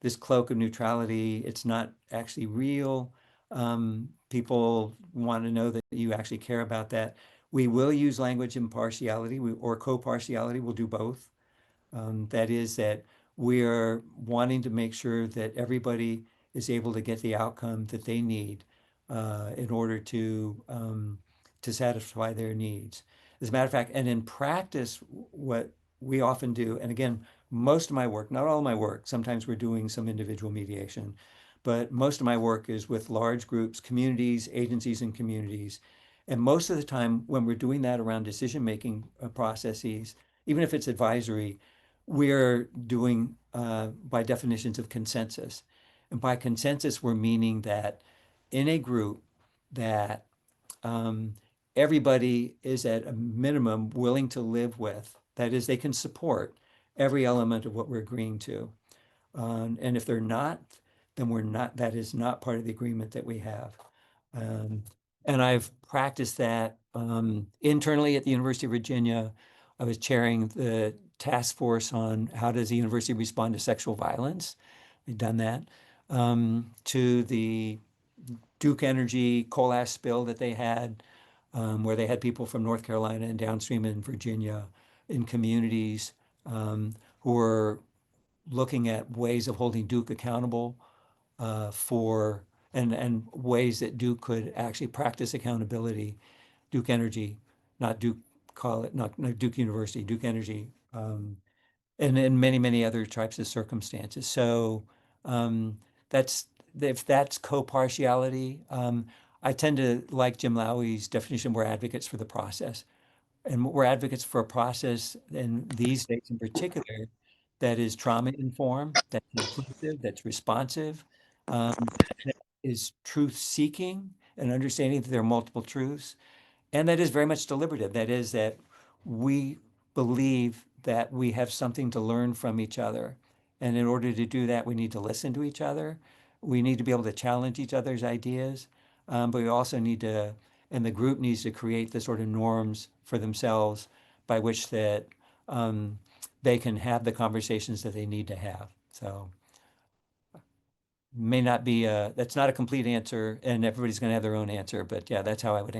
this cloak of neutrality, it's not actually real. People want to know that you actually care about that. We will use language impartiality or co-partiality. We'll do both. That is that we're wanting to make sure that everybody is able to get the outcome that they need in order to satisfy their needs. As a matter of fact, and in practice, what we often do, and again, most of my work, not all of my work, sometimes we're doing some individual mediation, but most of my work is with large groups, communities, agencies, and communities. And most of the time, when we're doing that around decision-making processes, even if it's advisory, we're doing by definitions of consensus. And by consensus, we're meaning that in a group that everybody is at a minimum willing to live with. That is, they can support every element of what we're agreeing to. And if they're not, then we're not, that is not part of the agreement that we have. Um, and I've practiced that internally at the University of Virginia. I was chairing the task force on how does the university respond to sexual violence. We've done that. To the Duke Energy coal ash spill that they had, where they had people from North Carolina and downstream in Virginia in communities who were looking at ways of holding Duke accountable for and ways that Duke could actually practice accountability. Duke Energy, not Duke, call it not Duke University, Duke Energy, and in many, many other types of circumstances. So that's if that's co-partiality. I tend to like Jim Lowey's definition, we're advocates for the process. And we're advocates for a process, and these days in particular, that is trauma-informed, that's inclusive, that's responsive, that is truth-seeking and understanding that there are multiple truths, and that is very much deliberative. That is that we believe that we have something to learn from each other. And in order to do that, we need to listen to each other. We need to be able to challenge each other's ideas. But we also need to, and the group needs to create the sort of norms for themselves by which that they can have the conversations that they need to have. So may not be that's not a complete answer, and everybody's going to have their own answer. But yeah, that's how I would